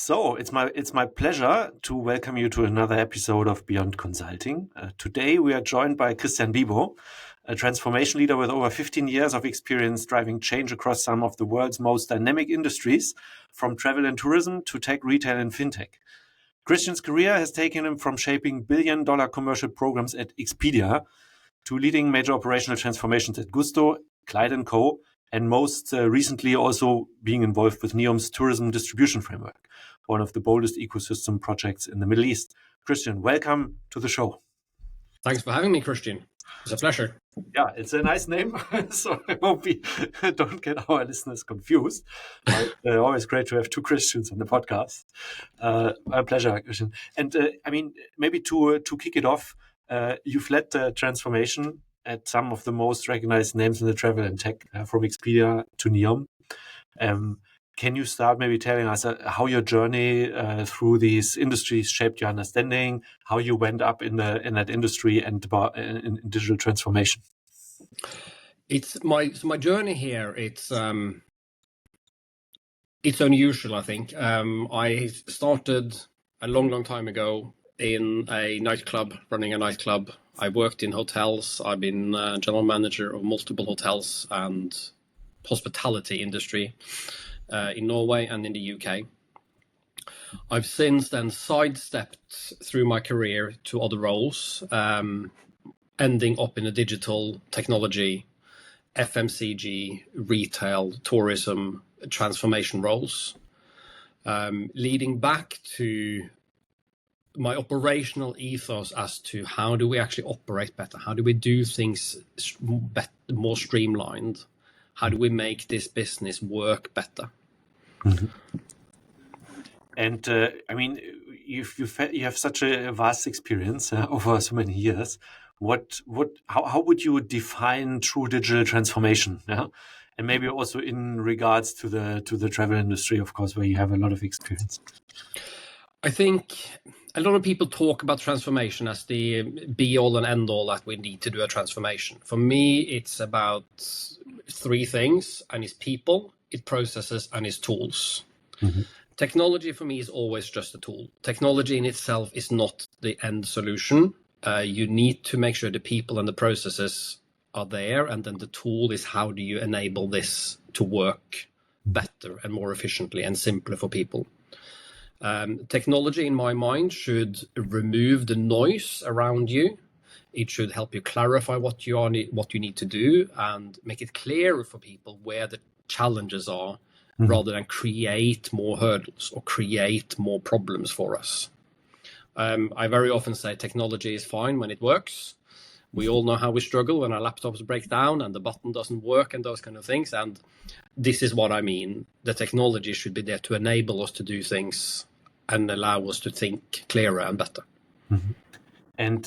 So it's my pleasure to welcome you to another episode of Beyond Consulting. Today we are joined by Christian Bibow, a transformation leader with over 15 years of experience driving change across some of the world's most dynamic industries, from travel and tourism to tech, retail, and fintech. Christian's career has taken him from shaping billion-dollar commercial programs at Expedia to leading major operational transformations at Gusto, Clyde & Co., and most recently also being involved with NEOM's tourism distribution framework, one of the boldest ecosystem projects in the Middle East. Christian, welcome to the show. Thanks for having me, Christian. It's a pleasure. Yeah, it's a nice name, so I hope we don't get our listeners confused. But, always great to have two Christians on the podcast. My pleasure, Christian. And maybe to kick it off, you've led the transformation at some of the most recognized names in the travel and tech, from Expedia to NEOM. Can you start maybe telling us how your journey through these industries shaped your understanding, how you went up in that industry and in digital transformation? It's my journey here. It's unusual, I think. I started a long time ago in a nightclub, running a nightclub. I worked in hotels. I've been general manager of multiple hotels and hospitality industry in Norway and in the UK. I've since then sidestepped through my career to other roles, ending up in the digital technology, FMCG, retail, tourism, transformation roles, leading back to my operational ethos as to how do we actually operate better? How do we do things more streamlined? How do we make this business work better? Mm-hmm. And you have such a vast experience over so many years. How would you define true digital transformation? Yeah, and maybe also in regards to the travel industry, of course, where you have a lot of experience. I think a lot of people talk about transformation as the be-all and end-all that we need to do a transformation. For me, it's about three things, and it's people, it's processes, and it's tools. Mm-hmm. Technology for me is always just a tool. Technology in itself is not the end solution. You need to make sure the people and the processes are there, and then the tool is how do you enable this to work better and more efficiently and simpler for people. Technology, in my mind, should remove the noise around you. It should help you clarify what you need to do and make it clearer for people where the challenges are, mm-hmm. rather than create more hurdles or create more problems for us. I very often say technology is fine when it works. We all know how we struggle when our laptops break down and the button doesn't work and those kind of things. And this is what I mean. The technology should be there to enable us to do things and allow us to think clearer and better. Mm-hmm. And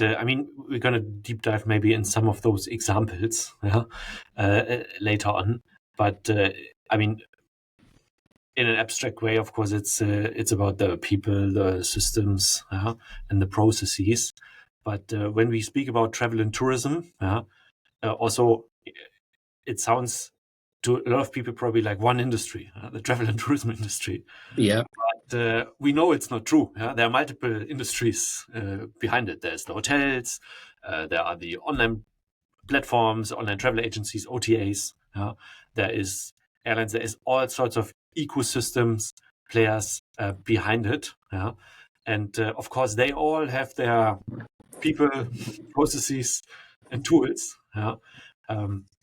we're going to deep dive maybe in some of those examples later on. But in an abstract way, of course, it's about the people, the systems, and the processes. But when we speak about travel and tourism, also it sounds to a lot of people probably like one industry, the travel and tourism industry. Yeah. But we know it's not true. There are multiple industries behind it. There's the hotels, there are the online platforms, online travel agencies, OTAs. There is airlines. There is all sorts of ecosystems, players behind it. And of course, they all have their people, processes, and tools.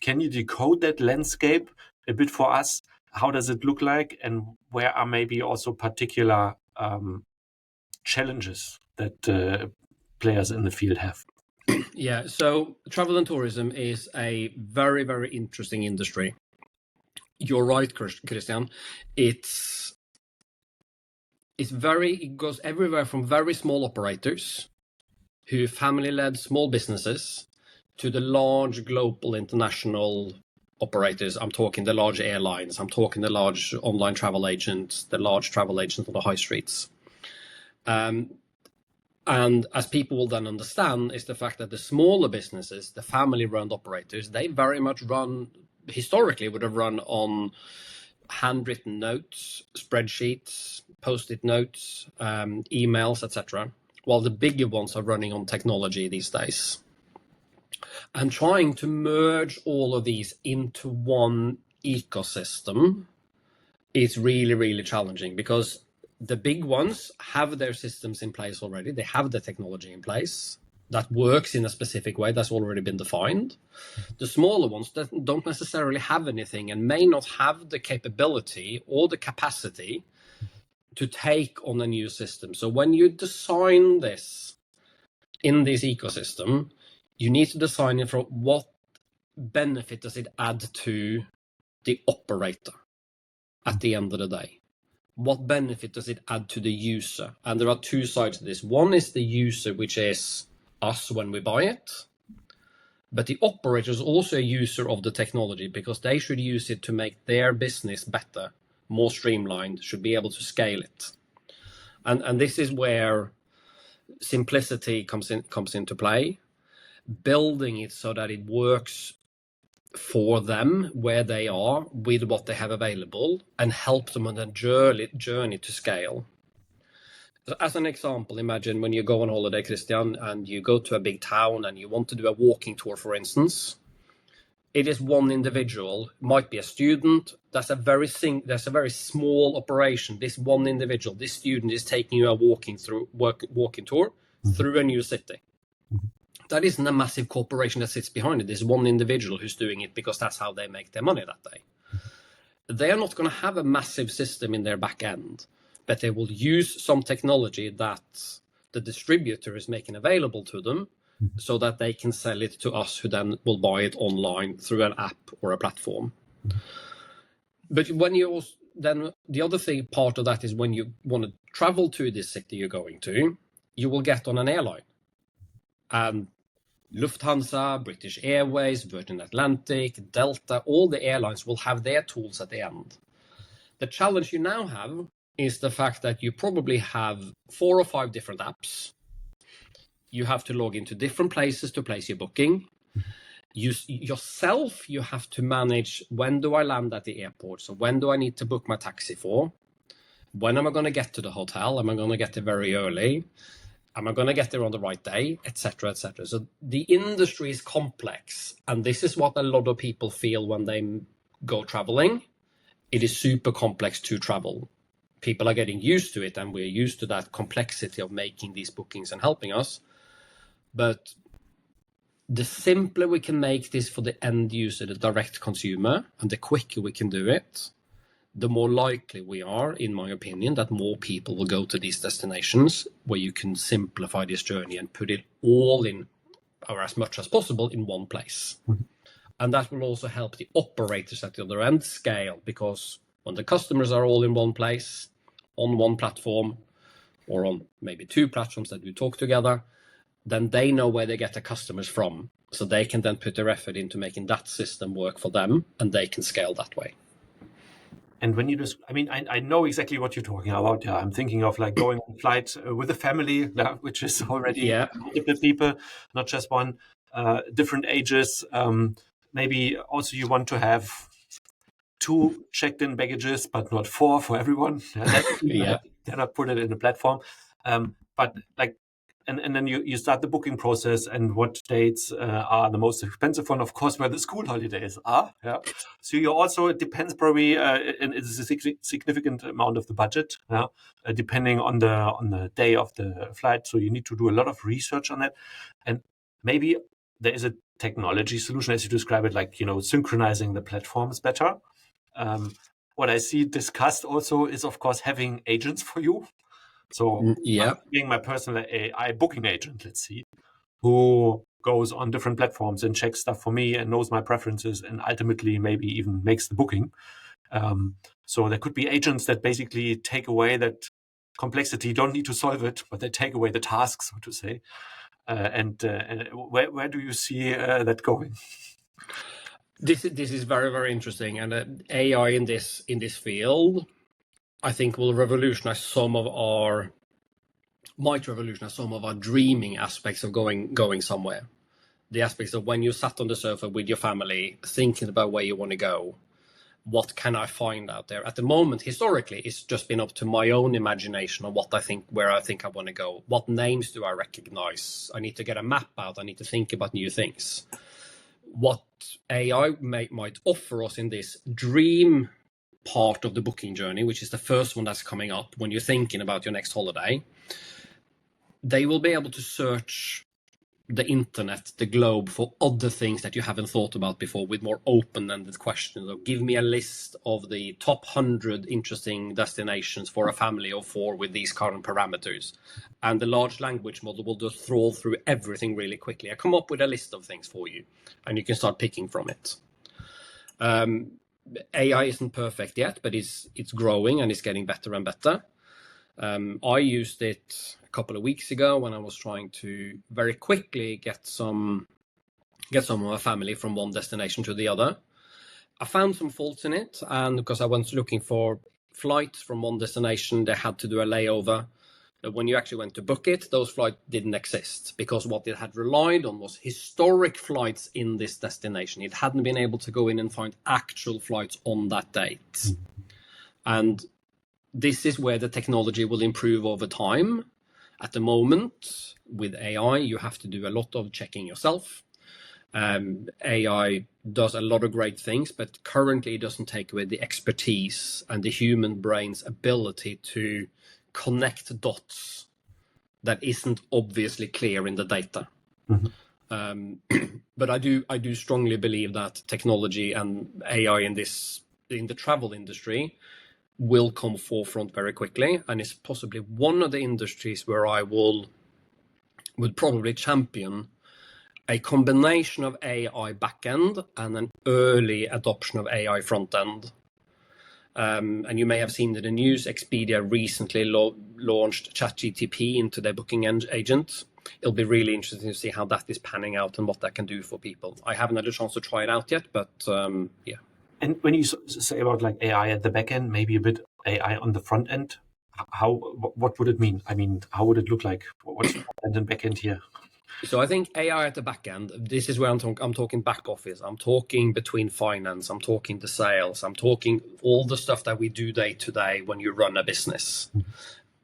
Can you decode that landscape a bit for us? How does it look like, and where are maybe also particular challenges that players in the field have? Yeah, so travel and tourism is a very, very interesting industry. You're right, Christian. It goes everywhere from very small operators who family-led small businesses to the large global international operators. I'm talking the large airlines. I'm talking the large online travel agents, the large travel agents on the high streets. And as people will then understand, is the fact that the smaller businesses, the family-run operators, they very much historically would have run on handwritten notes, spreadsheets, post-it notes, emails, etc., while the bigger ones are running on technology these days. And trying to merge all of these into one ecosystem is really, really challenging, because the big ones have their systems in place already. They have the technology in place that works in a specific way that's already been defined. The smaller ones that don't necessarily have anything and may not have the capability or the capacity to take on a new system. So when you design this in this ecosystem, you need to design it for what benefit does it add to the operator at the end of the day. What benefit does it add to the user? And there are two sides to this. One is the user, which is us when we buy it. But the operator is also a user of the technology, because they should use it to make their business better, more streamlined, should be able to scale it. And this is where simplicity comes into play, building it so that it works for them where they are with what they have available, and help them on a journey to scale. As an example, imagine when you go on holiday, Christian, and you go to a big town and you want to do a walking tour, for instance. It is one individual, might be a student. That's a very small operation. This one individual, this student, is taking you a walking tour through a new city. That isn't a massive corporation that sits behind it. There's one individual who's doing it because that's how they make their money that day. They are not going to have a massive system in their back end, but they will use some technology that the distributor is making available to them, so that they can sell it to us, who then will buy it online through an app or a platform. But when you also, then the other thing, part of that is when you want to travel to this city you're going to, you will get on an airline. And Lufthansa, British Airways, Virgin Atlantic, Delta, all the airlines will have their tools at the end. The challenge you now have is the fact that you probably have 4 or 5 different apps. You have to log into different places to place your booking. You have to manage, when do I land at the airport? So when do I need to book my taxi for? When am I going to get to the hotel? Am I going to get there very early? Am I going to get there on the right day? Etc., etc. So the industry is complex. And this is what a lot of people feel when they go traveling. It is super complex to travel. People are getting used to it, and we're used to that complexity of making these bookings and helping us. But the simpler we can make this for the end user, the direct consumer, and the quicker we can do it, the more likely we are, in my opinion, that more people will go to these destinations where you can simplify this journey and put it all in, or as much as possible, in one place. And that will also help the operators at the other end scale, because when the customers are all in one place, on one platform, or on maybe 2 platforms that we talk together, then they know where they get the customers from. So they can then put their effort into making that system work for them, and they can scale that way. And when you just, I know exactly what you're talking about. Yeah, I'm thinking of like going on a flight with a family, which is already multiple people, not just one, different ages. Maybe also you want to have 2 checked-in baggages, but not 4 for everyone. Then I put it in the platform. But like, and then you start the booking process, and what dates are the most expensive one, of course, where the school holidays are. Yeah. So you also, it depends probably, and it's a significant amount of the budget, depending on the day of the flight. So you need to do a lot of research on it. And maybe there is a technology solution, as you describe it, like, synchronizing the platforms better. What I see discussed also is, of course, having agents for you. So being my personal AI booking agent, let's see, who goes on different platforms and checks stuff for me and knows my preferences, and ultimately maybe even makes the booking. So there could be agents that basically take away that complexity. You don't need to solve it, but they take away the task, so to say. And where do you see that going? This is very, very interesting, and AI in this field, I think, might revolutionize some of our dreaming aspects of going somewhere. The aspects of when you sat on the sofa with your family, thinking about where you want to go, what can I find out there? At the moment, historically, it's just been up to my own imagination on where I think I want to go. What names do I recognize? I need to get a map out. I need to think about new things. What AI might offer us in this dream part of the booking journey, which is the first one that's coming up when you're thinking about your next holiday, they will be able to search the internet, the globe, for other things that you haven't thought about before with more open-ended questions. So give me a list of the top 100 interesting destinations for a family of 4 with these current parameters. And the large language model will just throw through everything really quickly. I come up with a list of things for you, and you can start picking from it. AI isn't perfect yet, but it's growing and it's getting better and better. I used it a couple of weeks ago when I was trying to very quickly get some of my family from one destination to the other. I found some faults in it, and because I was looking for flights from one destination, they had to do a layover. But when you actually went to book it, those flights didn't exist, because what it had relied on was historic flights in this destination. It hadn't been able to go in and find actual flights on that date. And this is where the technology will improve over time. At the moment, with AI, you have to do a lot of checking yourself. AI does a lot of great things, but currently it doesn't take away the expertise and the human brain's ability to connect dots that isn't obviously clear in the data. But I do strongly believe that technology and AI in the travel industry will come forefront very quickly, and it's possibly one of the industries where I would probably champion a combination of AI backend and an early adoption of AI front end. And you may have seen in the news, Expedia recently launched ChatGPT into their booking agent. It'll be really interesting to see how that is panning out and what that can do for people. I haven't had a chance to try it out yet, but yeah. And when you say about like AI at the back end, maybe a bit AI on the front end, what would it mean? I mean, how would it look like? What's front end and back end here? So I think AI at the back end, this is where I'm talking back office. I'm talking between finance. I'm talking the sales. I'm talking all the stuff that we do day to day when you run a business.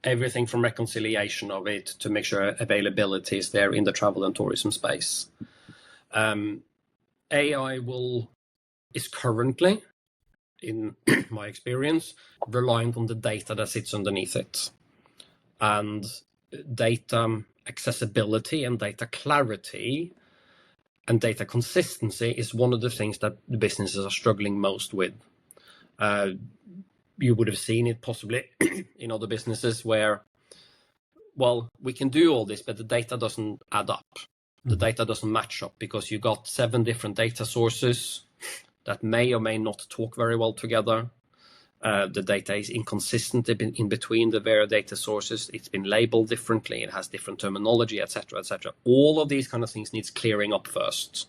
Everything from reconciliation of it to make sure availability is there in the travel and tourism space. AI is currently, in my experience, reliant on the data that sits underneath it. And data accessibility and data clarity and data consistency is one of the things that the businesses are struggling most with. You would have seen it possibly in other businesses where, well, we can do all this, but the data doesn't add up. The data doesn't match up because you got 7 different data sources that may or may not talk very well together. The data is inconsistent in between the various data sources. It's been labeled differently. It has different terminology, etc., etc. All of these kind of things needs clearing up first.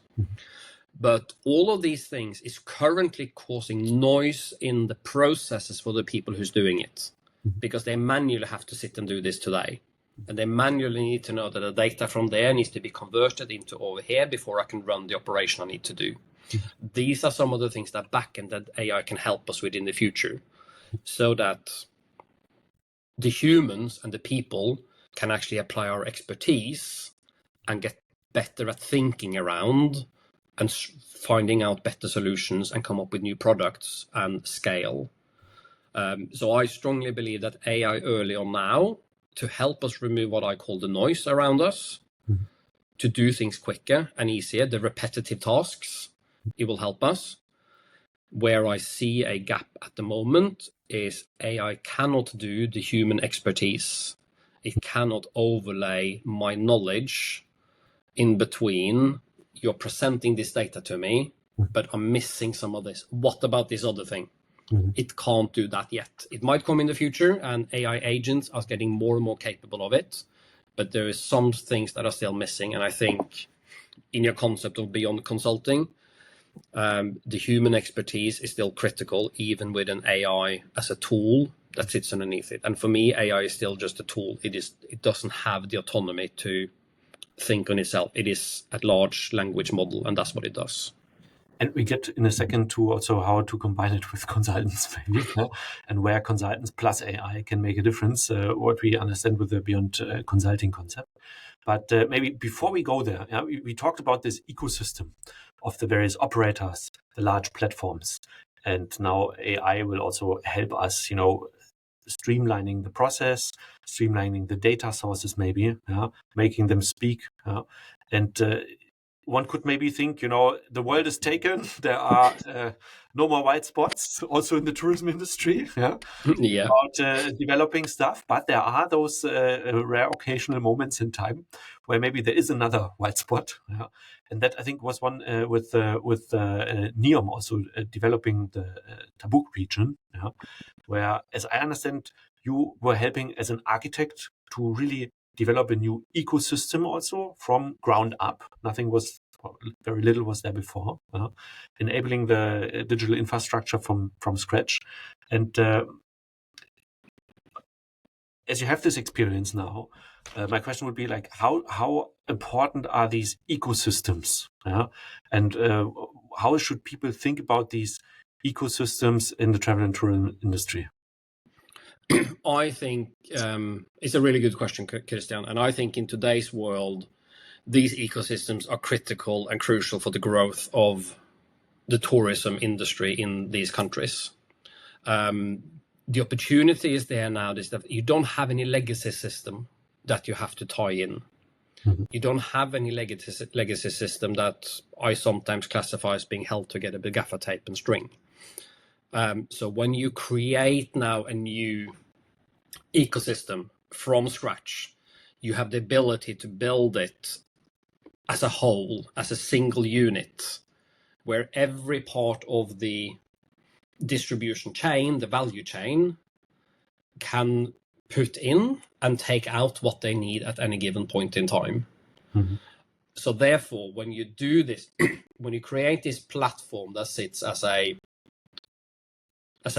But all of these things is currently causing noise in the processes for the people who's doing it, because they manually have to sit and do this today. And they manually need to know that the data from there needs to be converted into over here before I can run the operation I need to do. These are some of the things that backend that AI can help us with in the future, so that the humans and the people can actually apply our expertise and get better at thinking around and finding out better solutions and come up with new products and scale. So I strongly believe that AI early on now, to help us remove what I call the noise around us, to do things quicker and easier, the repetitive tasks, it will help us. Where I see a gap at the moment is AI cannot do the human expertise. It cannot overlay my knowledge in between. You're presenting this data to me, but I'm missing some of this. What about this other thing? It can't do that yet. It might come in the future, and AI agents are getting more and more capable of it, but there is some things that are still missing. And I think in your concept of beyond consulting, the human expertise is still critical, even with an AI as a tool that sits underneath it. And for me, AI is still just a tool. It doesn't have the autonomy to think on itself. It is a large language model, and that's what it does. And we get in a second to also how to combine it with consultants, maybe, and where consultants plus AI can make a difference, what we understand with the beyond consulting concept. But maybe before we go there, we talked about this ecosystem of the various operators, the large platforms. And now AI will also help us, streamlining the process, streamlining the data sources, maybe, making them speak. And one could maybe think, the world is taken. There are no more white spots, also in the tourism industry, about developing stuff. But there are those rare occasional moments in time where maybe there is another white spot. And that, I think, was one with NEOM also developing the Tabuk region, where, as I understand, you were helping as an architect to really develop a new ecosystem also from ground up. Very little was there before, enabling the digital infrastructure from scratch. And as you have this experience now, my question would be like, how important are these ecosystems? And how should people think about these ecosystems in the travel and tourism industry? I think it's a really good question, Christian. And I think in today's world, these ecosystems are critical and crucial for the growth of the tourism industry in these countries. The opportunity is there now is that you don't have any legacy system that you have to tie in. Mm-hmm. You don't have any legacy system that I sometimes classify as being held together with gaffer tape and string. So when you create now a new ecosystem from scratch, you have the ability to build it as a whole, as a single unit, where every part of the distribution chain, the value chain, can put in and take out what they need at any given point in time. Mm-hmm. So therefore, when you do this, when you create this platform that sits as a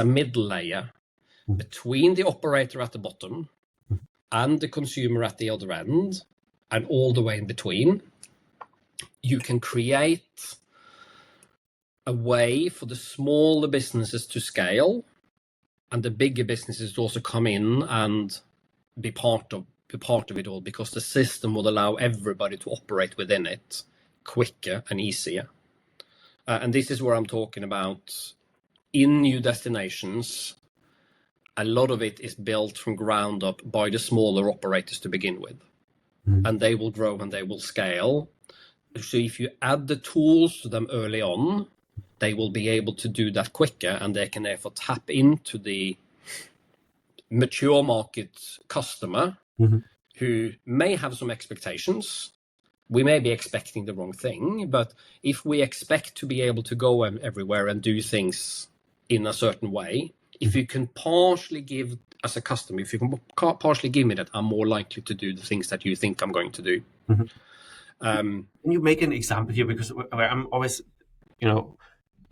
middle layer between the operator at the bottom and the consumer at the other end, and all the way in between, you can create a way for the smaller businesses to scale and the bigger businesses to also come in and be part of it all, because the system will allow everybody to operate within it quicker and easier. And this is where I'm talking about in new destinations. A lot of it is built from ground up by the smaller operators to begin with, and they will grow and they will scale. So if you add the tools to them early on, they will be able to do that quicker, and they can therefore tap into the mature market customer who may have some expectations. We may be expecting the wrong thing, but if we expect to be able to go everywhere and do things in a certain way, if you can partially give as a customer, if you can partially give me that, I'm more likely to do the things that you think I'm going to do. Mm-hmm. Can you make an example here? Because I'm always,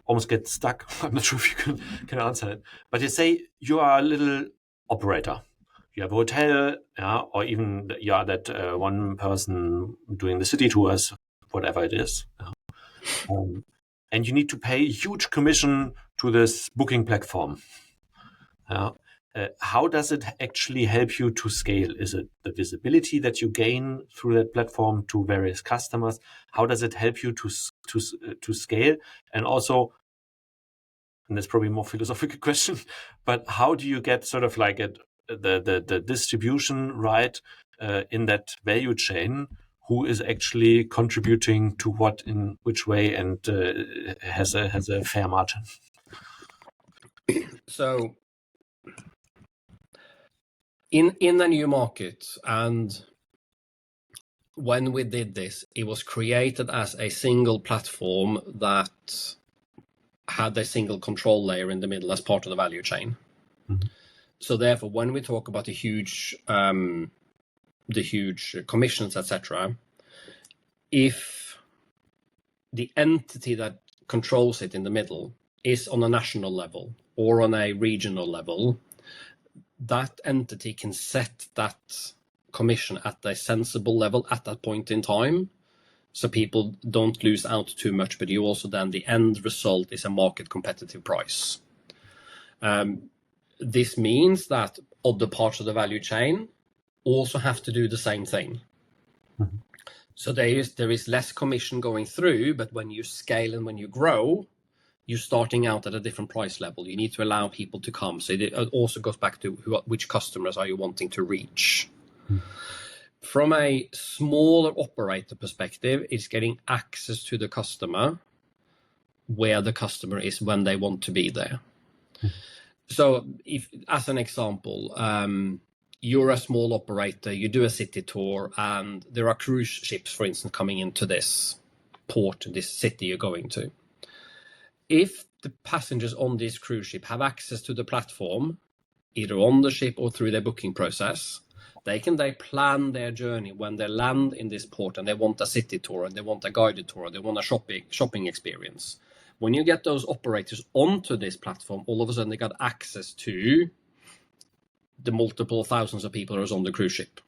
almost get stuck. I'm not sure if you can answer it. But you say you are a little operator. You have a hotel, or even you are that one person doing the city tours, whatever it is. And you need to pay a huge commission to this booking platform. How does it actually help you to scale? Is it the visibility that you gain through that platform to various customers? How does it help you to scale? And also, and that's probably a more philosophical question, but how do you get sort of like the distribution right in that value chain? Who is actually contributing to what in which way, and has a fair margin? So in a new market, and when we did this, it was created as a single platform that had a single control layer in the middle as part of the value chain. Mm-hmm. So therefore, when we talk about the huge commissions, etc., if the entity that controls it in the middle is on a national level or on a regional level, that entity can set that commission at a sensible level at that point in time, so people don't lose out too much, but you also then the end result is a market competitive price. This means that other parts of the value chain also have to do the same thing. Mm-hmm. So there is less commission going through, but when you scale and when you grow, you're starting out at a different price level. You need to allow people to come. So it also goes back to which customers are you wanting to reach. Mm-hmm. From a smaller operator perspective, it's getting access to the customer where the customer is when they want to be there. Mm-hmm. So if, as an example, you're a small operator, you do a city tour, and there are cruise ships, for instance, coming into this port, this city you're going to. If the passengers on this cruise ship have access to the platform, either on the ship or through their booking process, they plan their journey when they land in this port and they want a city tour and they want a guided tour, or they want a shopping experience. When you get those operators onto this platform, all of a sudden they got access to the multiple thousands of people who are on the cruise ship.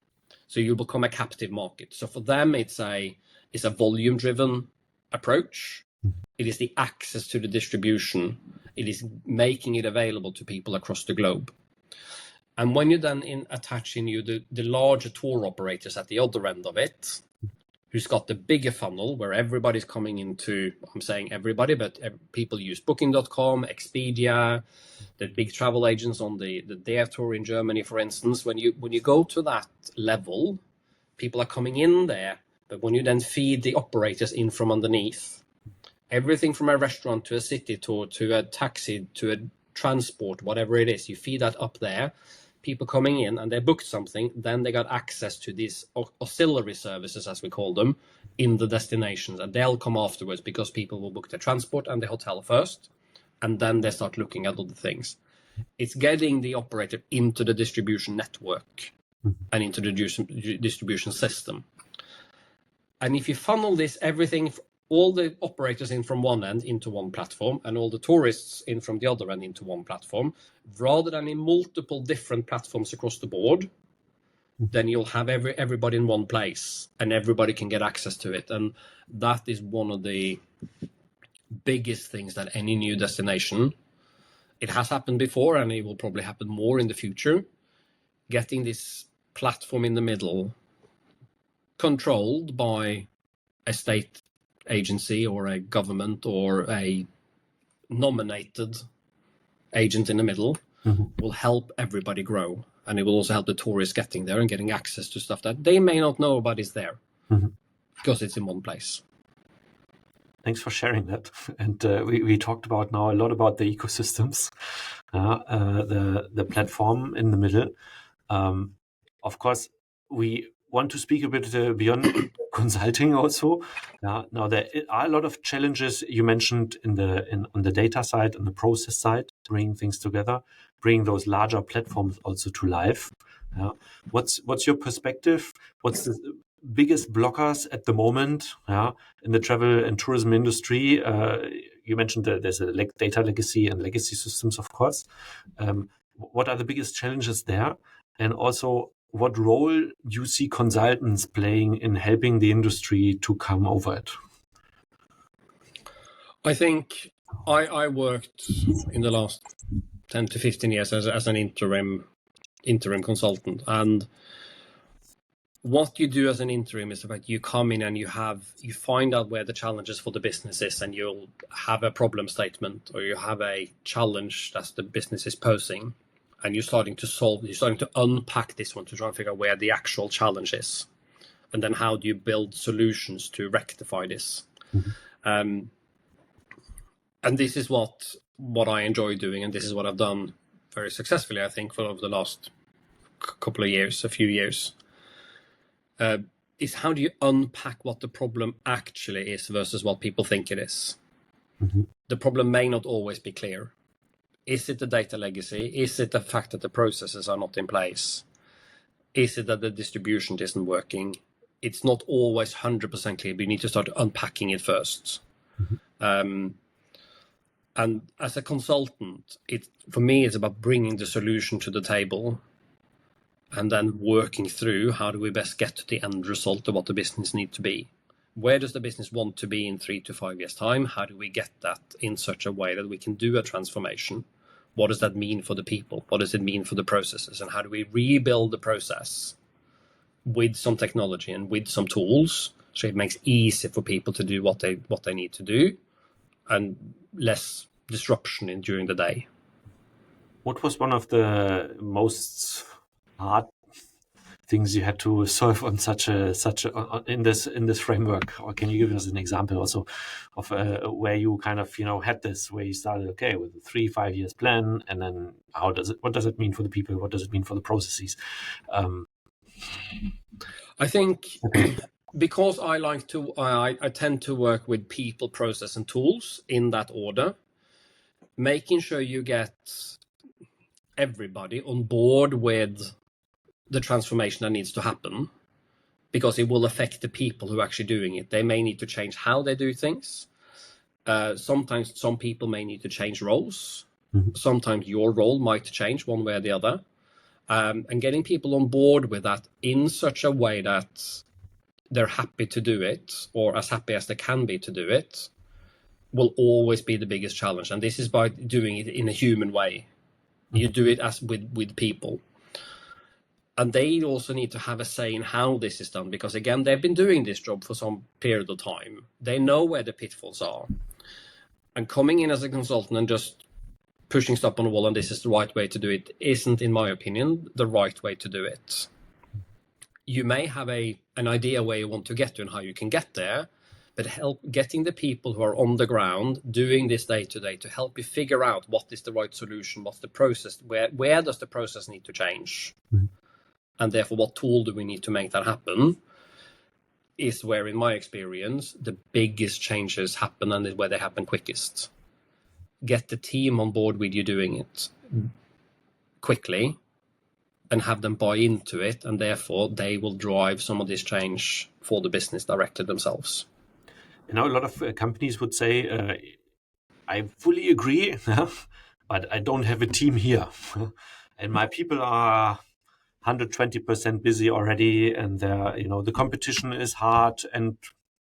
So you become a captive market. So for them, it's a volume-driven approach. It is the access to the distribution. It is making it available to people across the globe. And when you then attaching the larger tour operators at the other end of it, who's got the bigger funnel where everybody's coming into, I'm saying everybody, but people use Booking.com, Expedia, the big travel agents on the Dare Tour in Germany, for instance. When you go to that level, people are coming in there, but when you then feed the operators in from underneath, everything from a restaurant to a city tour to a taxi to a transport, whatever it is, you feed that up there. People coming in and they booked something, then they got access to these auxiliary services, as we call them, in the destinations, and they'll come afterwards because people will book the transport and the hotel first, and then they start looking at other things. It's getting the operator into the distribution network and into the distribution system. And if you funnel this, everything, all the operators in from one end into one platform and all the tourists in from the other end into one platform, rather than in multiple different platforms across the board, then you'll have everybody in one place and everybody can get access to it. And that is one of the biggest things that any new destination, it has happened before and it will probably happen more in the future, getting this platform in the middle controlled by a state agency or a government or a nominated agent in the middle will help everybody grow, and it will also help the tourists getting there and getting access to stuff that they may not know about is there because it's in one place. Thanks for sharing that. And we talked about now a lot about the ecosystems, the platform in the middle. Of course, we want to speak a bit beyond consulting also. Now there are a lot of challenges you mentioned on the data side, on the process side, bringing things together, bringing those larger platforms also to life. What's your perspective? What's the biggest blockers at the moment in the travel and tourism industry? You mentioned that there's a data legacy and legacy systems, of course. What are the biggest challenges there? And also, what role do you see consultants playing in helping the industry to come over it? I think I worked in the last 10 to 15 years as an interim consultant, and what you do as an interim is about you come in and you find out where the challenges for the business is, and you'll have a problem statement or you have a challenge that the business is posing, and you're starting to unpack this one to try and figure out where the actual challenge is, and then how do you build solutions to rectify this. And this is what I enjoy doing, and this is what I've done very successfully, I think, for over the last a few years. Is how do you unpack what the problem actually is versus what people think it is. The problem may not always be clear. Is it the data legacy? Is it the fact that the processes are not in place? Is it that the distribution isn't working? It's not always 100% clear, but you need to start unpacking it first. And as a consultant, for me, it's about bringing the solution to the table and then working through how do we best get to the end result of what the business needs to be. Where does the business want to be in 3 to 5 years' time? How do we get that in such a way that we can do a transformation? What does that mean for the people? What does it mean for the processes? And how do we rebuild the process with some technology and with some tools so it makes it easy for people to do what they need to do and less disruption during the day? What was one of the most hard things you had to solve on such a in this framework? Or can you give us an example also of where you kind of had this, where you started with a 3-5 years plan, and then what does it mean for the people? What does it mean for the processes? I think because I tend to work with people, process, and tools in that order, making sure you get everybody on board with the transformation that needs to happen, because it will affect the people who are actually doing it. They may need to change how they do things. Sometimes some people may need to change roles. Mm-hmm. Sometimes your role might change one way or the other. And getting people on board with that in such a way that they're happy to do it, or as happy as they can be to do it, will always be the biggest challenge. And this is by doing it in a human way. You do it as with people. And they also need to have a say in how this is done, because again, they've been doing this job for some period of time. They know where the pitfalls are. And coming in as a consultant and just pushing stuff on the wall and this is the right way to do it isn't, in my opinion, the right way to do it. You may have an idea where you want to get to and how you can get there, but getting the people who are on the ground doing this day to day to help you figure out what is the right solution, what's the process, where does the process need to change, and therefore what tool do we need to make that happen, is where, in my experience, the biggest changes happen and is where they happen quickest. Get the team on board with you doing it quickly and have them buy into it, and therefore they will drive some of this change for the business directly themselves. A lot of companies would say, I fully agree, but I don't have a team here. And my people are 120% busy already, and the competition is hard and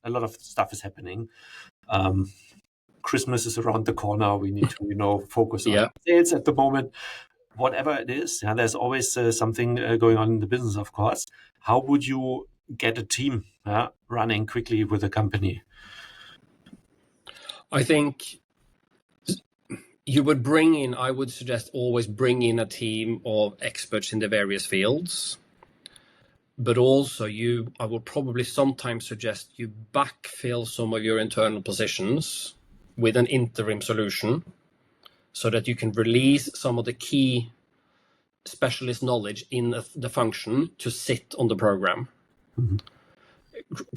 a lot of stuff is happening. Christmas is around the corner. We need to, focus on sales at the moment. Whatever it is, there's always something going on in the business, of course. How would you get a team running quickly with a company? I think I would suggest always bring in a team of experts in the various fields. But also I would probably sometimes suggest you backfill some of your internal positions with an interim solution so that you can release some of the key specialist knowledge in the function to sit on the program. Mm-hmm.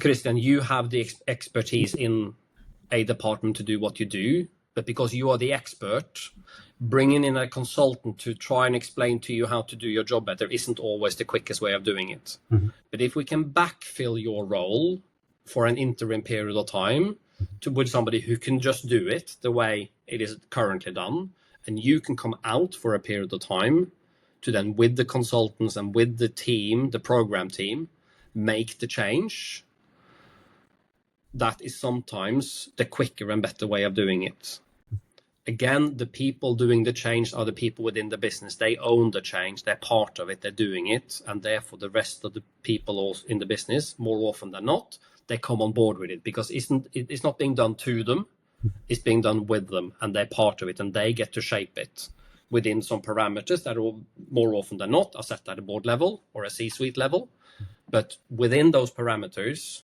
Christian, you have the expertise in a department to do what you do, but because you are the expert, bringing in a consultant to try and explain to you how to do your job better isn't always the quickest way of doing it. Mm-hmm. But if we can backfill your role for an interim period of time with somebody who can just do it the way it is currently done, and you can come out for a period of time to then, with the consultants and with the team, the program team, make the change, that is sometimes the quicker and better way of doing it. Again, the people doing the change are the people within the business. They own the change, they're part of it, they're doing it, and therefore the rest of the people in the business, more often than not, they come on board with it, because it's not being done to them, it's being done with them, and they're part of it, and they get to shape it within some parameters that are more often than not are set at a board level or a C-suite level. But within those parameters,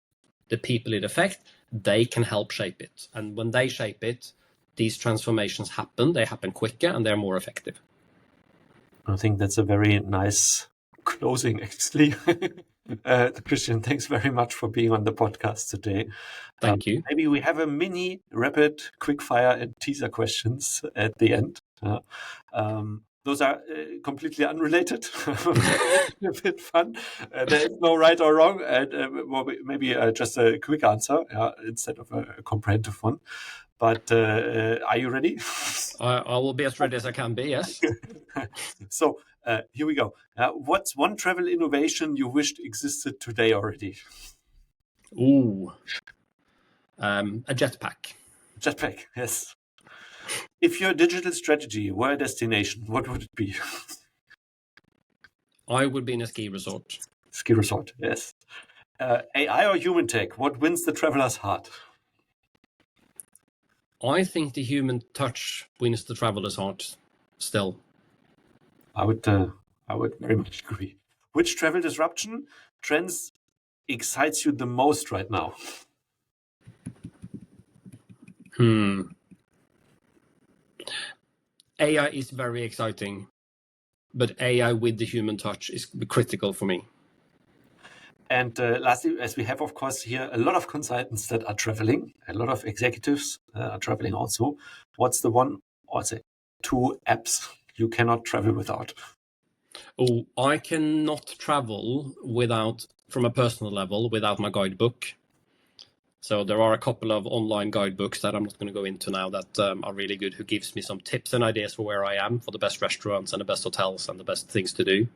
the people it affects, they can help shape it. And when they shape it, these transformations happen. They happen quicker and they're more effective. I think that's a very nice closing, actually. Christian, thanks very much for being on the podcast today. Thank you. Maybe we have a mini, rapid, quick fire and teaser questions at the end. Those are completely unrelated. A bit fun. There is no right or wrong, and maybe just a quick answer instead of a comprehensive one. But are you ready? I will be as ready as I can be, yes. So here we go. What's one travel innovation you wished existed today already? Ooh. A jetpack. Jetpack, yes. If your digital strategy were a destination, what would it be? I would be in a ski resort. Ski resort, yes. AI or human tech, what wins the traveler's heart? I think the human touch wins the traveler's heart still. I would very much agree. Which travel disruption trends excites you the most right now? AI is very exciting, but AI with the human touch is critical for me. And lastly, as we have, of course, here a lot of consultants that are traveling, a lot of executives are traveling also. What's the one or say 2 apps you cannot travel without? Oh, I cannot travel without, from a personal level, without my guidebook. So there are a couple of online guidebooks that I'm not going to go into now that are really good, who gives me some tips and ideas for where I am, for the best restaurants and the best hotels and the best things to do.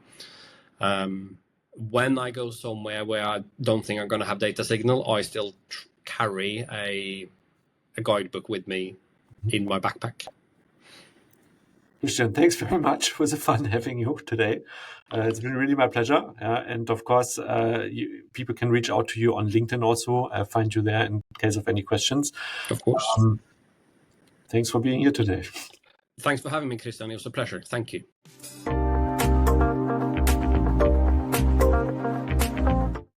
When I go somewhere where I don't think I'm going to have data signal, I still carry a guidebook with me in my backpack. Christian, thanks very much. It was fun having you today. It's been really my pleasure. And of course, people can reach out to you on LinkedIn also, find you there in case of any questions. Of course. Thanks for being here today. Thanks for having me, Christian. It was a pleasure. Thank you.